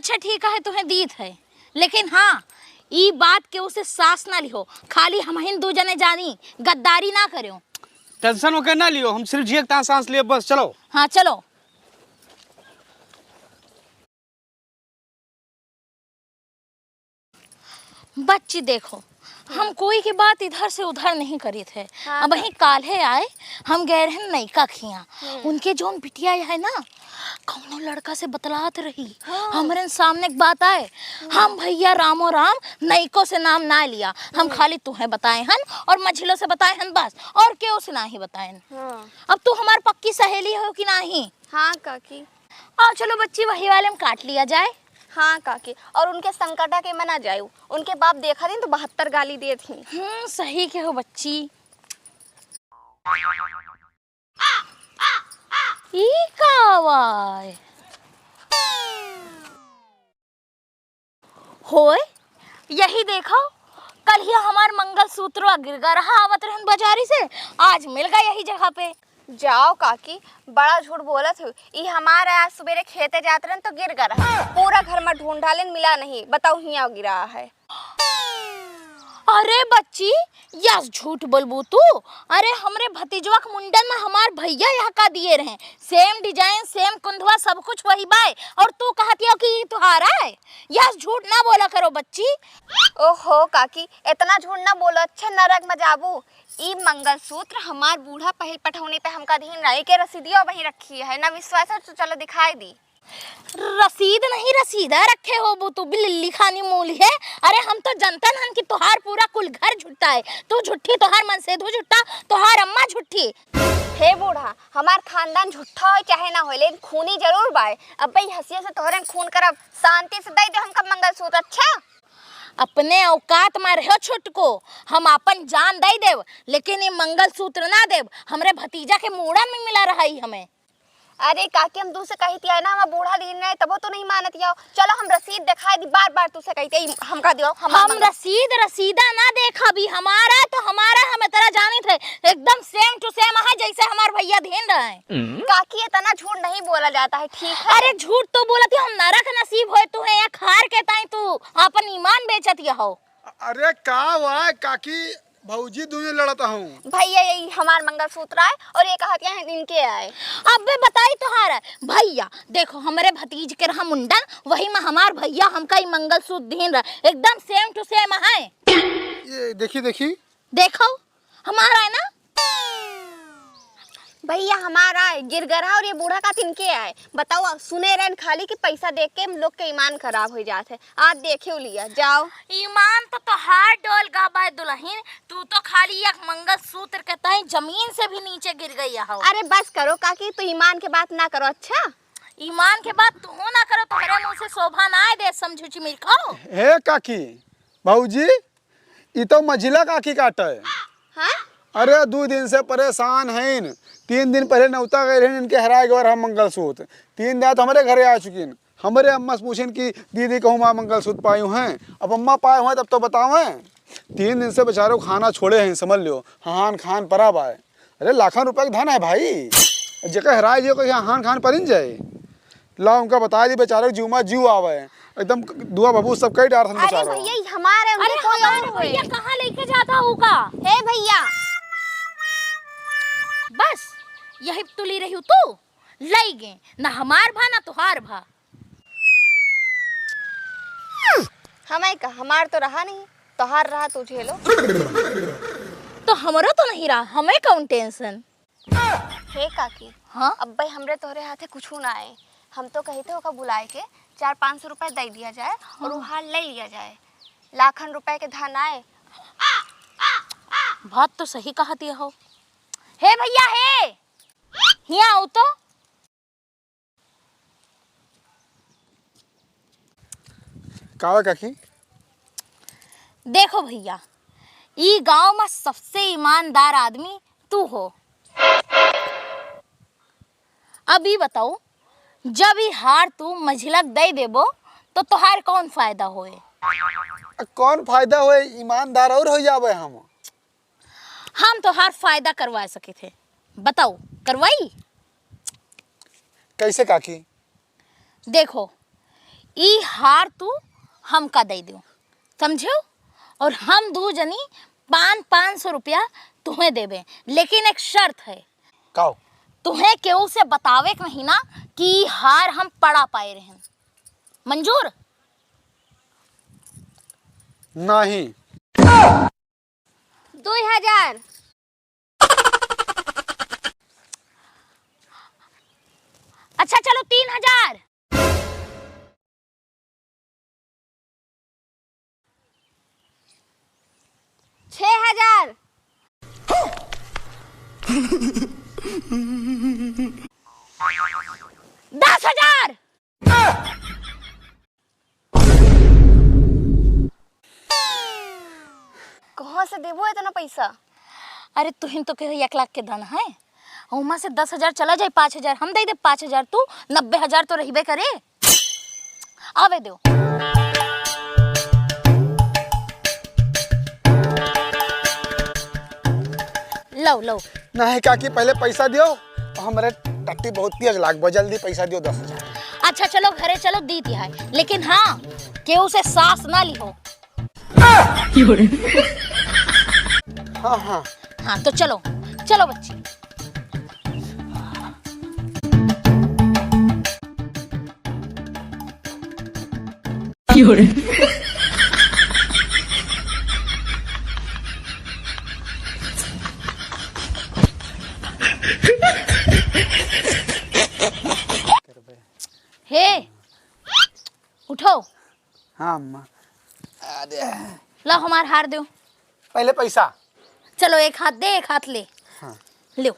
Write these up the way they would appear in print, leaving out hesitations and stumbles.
अच्छा ठीक है तुम्हें दीत है, लेकिन हाँ ई बात के उसे सास ना लिहो, खाली हम हिंदू जने जानी गद्दारी ना करो। टेंशन होकर ना लियो, हम सिर्फ जी एक सांस लिए बस। चलो हाँ चलो। बच्ची देखो, हम कोई की बात इधर से उधर नहीं करी थे। हाँ, अब वही काल्हे आए, हम गए रहे नैका खिया, उनके जोन बिटिया है ना, कौनो लड़का से बतलात रही। हमरे सामने एक बात आए, हम भैया रामो राम नैको से नाम ना लिया, हम खाली तुम्हें बताए हन और मझिलो से बताए हन बस, और क्यों से नहीं बताए। अब तू हमार पक्की सहेली हो कि नहीं? हाँ काकी। आओ चलो बच्ची वही वाले में काट लिया जाए। हाँ काकी, और उनके संकटा के मना जायू, उनके बाप देखा थी तो 72 गाली दिए थी। सही के हो बच्ची। ई का आवाज होए, यही देखो कल ही हमार मंगलसूत्र गिर गया रहा आवत रहन बाजारी से, आज मिल गया यही जगह पे। जाओ काकी, बड़ा झूठ बोला थे। ये हमारा आज सवेरे खेते जाते रहे तो गिर गया रहा, पूरा घर में ढूंढ डाले मिला नहीं, बताओ हिया गिरा है। अरे बच्ची यस झूठ बोलबू तू। अरे हमरे भतीजवा के मुंडन में हमार भैया यहाँ का दिए रहे, सेम डिजाइन सेम कुंधवा सब कुछ वही बाय, और तू कहती हो कि ये तुम्हारा है। यस झूठ ना बोला करो बच्ची। ओहो काकी, इतना झूठ ना बोलो, अच्छे नरक में जाबू। ई मंगलसूत्र हमार बूढ़ा पहल पठौनी पे हमका दीन रही के रसीदिया वही रखी है ना, विश्वास है तो चलो दिखाई दी। रसीद नहीं रसीदा रखे हो वो, तू भी लिल्ली खानी मूल है। अरे हम तो जनतन हन कि तुहार पूरा कुल घर झुट्टा है, तू झुट्ठी तुहार मन से धू झुट्टा, तुहार अम्मा झुट्ठी। हे बूढ़ा, हमार खानदान झूठा हो चाहे ना हो, लेकिन खूनी जरूर बाय। अब भाई हंसिया से तोहरे खून करब, शांति से दे दे हमका मंगलसूत्र। अच्छा अपने औकात में रहो छुटको, हम अपन जान दे देव, लेकिन ये मंगलसूत्र ना देव। हमरे भतीजा के मूड़ा में मिला रहा ही हमें। अरे काकी, हम दूसरे कही थी ना, हम बूढ़ा दिन रहे तब तो नहीं मानत याओ। चलो हम रसीद दिखाई दी, बार बार तुझसे कहते हमका दियो। हम रसीद रसीदा ना देखा भी, हमारा तो हमारा, हमें तरह जाने थे एकदम सेम टू सेम है जैसे हमार भैया धेन रहे। काकी इतना झूठ नहीं बोला जाता है, ठीक है? अरे झूठ तो बोलती हम, नरक नसीब होए तू है या खार के ताई तू अपन ईमान बेचत हो। अरे का हुआ काकी, भौजी दोनों लड़ता हूँ। भैया यही हमार मंगलसूत्र आए और ये कहते हैं इनके आए। अब वे बताई तुम्हारा भैया, देखो हमारे भतीज के रहा मुंडन, वही में हमार भैया हमका ही मंगलसूत्र दीन रहा, एकदम सेम टू सेम है। ये देखी देखी, देखो हमारा है ना भैया, हमारा आए गिर गरा और ये बूढ़ा का तिनके आए। बताओ सुने रहन खाली कि पैसा देख के हम लोग के ईमान खराब हो जाते। आज देखे लिया जाओ। ईमान तो हार डोल गाबा दुल्हन, तू तो खाली एक मंगलसूत्र के ताई जमीन से भी नीचे गिर गई हो। अरे बस करो काकी, तो ईमान के बात ना करो। अच्छा ईमान के बात तू ना करो तो मेरे मुंह से शोभा ना आए दे, समझुची मिल खाओ। हे काकी भौजी, ये तो मझिला काकी काटा है। हाँ? अरे 2 दिन से परेशान हैं। 3 दिन पहले नौता गए रहे, इनके हराए गए हम मंगलसूत्र। 3 दिन तो हमारे घरे आ चुकी हैं। हमारे अम्मा से पूछें कि दीदी कहूँ माँ मंगलसूत्र पाई हैं, अब अम्मा पाए हुए तब तो बतावें। 3 दिन से बेचारे खाना छोड़े हैं, समझ लो। हान खान पराब आए। अरे लाखों रुपए का धन है भाई, जगह हराए जो यहाँ हान खान पर जाए। ला उनका बता दी, बेचारे जीव जीव आवे एकदम दुआ बबू सब कई डार। अरे भैया हमारे, अरे हमारे भैया कहाँ लेके जाता होगा? हे भैया, बस यही तुली रही तू लई गे ना, हमार भा ना तुहार भा। हमें का हमार तो रहा नहीं, तोहार रहा तो झेलो। तो हमारा तो नहीं रहा, हमें कौन टेंशन। हे काकी, हाँ अब भाई हमरे तोहरे हाथे कुछ ना आए। हम तो कहते हो का बुलाए के 400-500 रुपए दे दिया जाए और वो हाल ले लिया जाए। लाखन रुपए के धन आए। बात तो सही कहती हो। हे भैया हे, यहाँ आओ तो। का काकी? देखो भैया, ई गांव में सबसे ईमानदार आदमी तू हो। अभी बताओ, जब ये हार तू मझिलक दे देबो तो तुहार कौन फायदा होए? कौन फायदा होए, ईमानदार और हो जावे। हम तो हर फायदा करवा सके थे, बताओ करवाई? कैसे काकी? देखो ई हार तू हमका दे दो, समझो? और हम दो जनी 500 रुपया तुम्हें देवे, लेकिन एक शर्त है। काओ? तुम्हें केहू से बतावे के नहीं ना कि ई हार हम पड़ा पाए रहन। मंजूर? नहीं। 2000। अच्छा चलो 3000। 6000। 10,000। कहाँ से देबो इतना पैसा? अरे तुहिन तो कहो 1 लाख के धन है, उमा से 10,000 चला जाए, 5,000 हम दे दे, 5,000 तू, 90,000 तो रहीबे करे। आवे दो। लो लो। नहीं काकी, पहले पैसा दियो, हमारे टट्टी बहुत तेज लाग बा, जल्दी पैसा दियो 10,000। अच्छा चलो घरे चलो, दी दिया है, लेकिन हाँ केहू से सास ना लिहो। हाँ हाँ हाँ तो चलो चलो बच्ची। हे उठो। हाँ अम्मा। ला हमार हार दो। पहले पैसा। चलो एक हाथ दे, एक हाथ ले। हाँ। लो।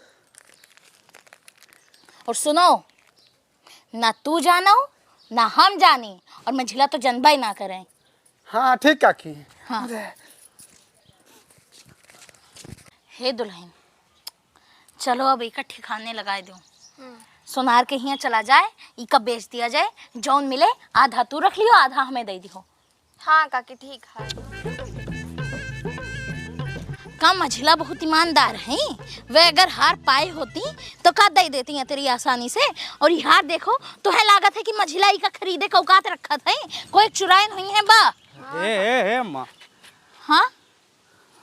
और सुनो, ना तू जानो ना हम जानी, और मंझिला तो जनबा ही ना करें। हाँ ठीक काकी। हाँ। हे दुल्हन, चलो अब एक ठिकाने लगाए दो। सोनार के यहाँ चला जाए, इका बेच दिया जाए, जौन मिले आधा तू रख लियो, आधा हमें दे दियो। हाँ काकी ठीक है। का मझिला बहुत ईमानदार है, वे अगर हार पाए होती तो का दे देती हैं तेरी आसानी से। और ये हार देखो तो है लागत है कि मझिला का खरीदे का औकात रखा था, कोई चुराए नहीं है बा। ए अम्मा, हाँ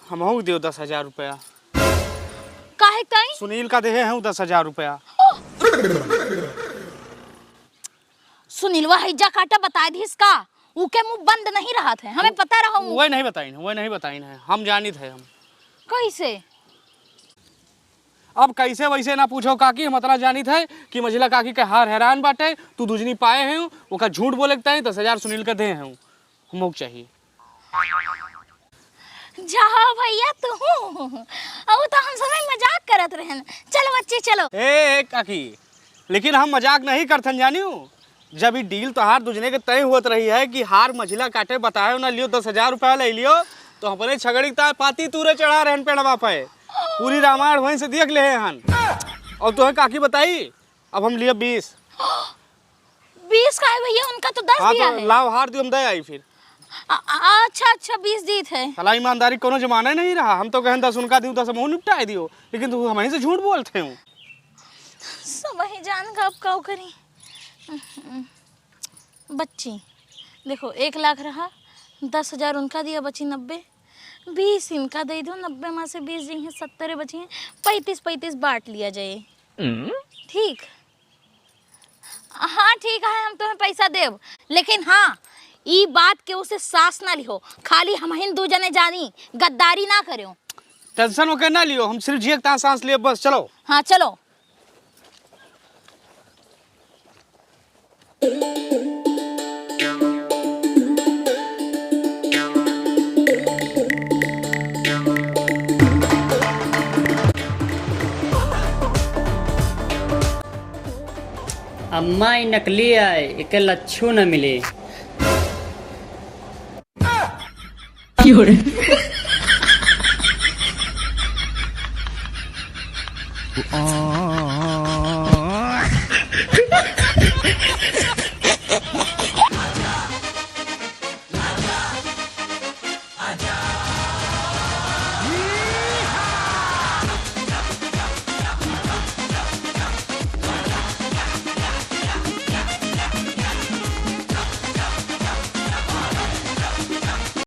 हमहू दियो 10,000 रुपया। काहे ताई? सुनील का देहे हैं 10,000 रुपया। सुनीलवा हैजा काटा बता दी इसका, उके मुंह बंद नहीं रहा था, हमें पता रहा। वही नहीं बताई है, हम जानी थे। हम कैसे? अब कैसे वैसे ना पूछो काकी, हम इतना जानी थे कि मझिला काकी के हार हैरान बाटे, तू दूजनी पाए हैं, ओका झूठ बोले है, 10,000 सुनील के दे हैं, हमको चाहिए। जा भैया तू, अब तो हम समय मजाक करत रहन। चलो बच्चे चलो। ए काकी, लेकिन हम मजाक नहीं करथन जानियो। जब ये डील तो हार दूजने के तय होत रही है कि हार मझिला काटे बताए ना लियो, 10,000 रुपया ले लियो, तो अपने छगड़ी पाती तूरे चढ़ा रहन पेड़वा पे, पूरी रामायण वहीं से देख ले हन। और तुम्हें काकी बताई, अब हम लिए 20 का है भैया, उनका तो 10 हाँ दिया तो है। लाओ हार दियो, हम दे आई फिर। अच्छा 20 दी थे। सला ईमानदारी कोनो जमाना ही नहीं रहा, हम तो कहें 10 उनका दियो, 10 हम निपटाए दियो, लेकिन तू हमें से झूठ बोलते हो। समझ जान का अब का करी। बच्ची देखो 1 लाख रहा, 10,000 उनका दिया, बची 90, 20 इनका दे दो, 90 में से 20 दी हैं, 70 बची हैं, 35 बांट लिया जाए। ठीक? हाँ ठीक है, हम तुम्हें पैसा देव, लेकिन हाँ ई बात के उसे सास ना लिहो, खाली हम हिंदू जने जानी, गद्दारी ना करो। टेंशन होकर ना लियो, हम सिर्फ जिए का सांस लिए बस। चलो। हाँ चलो। अम्मा ई नकली आए, इके लच्छू न मिले।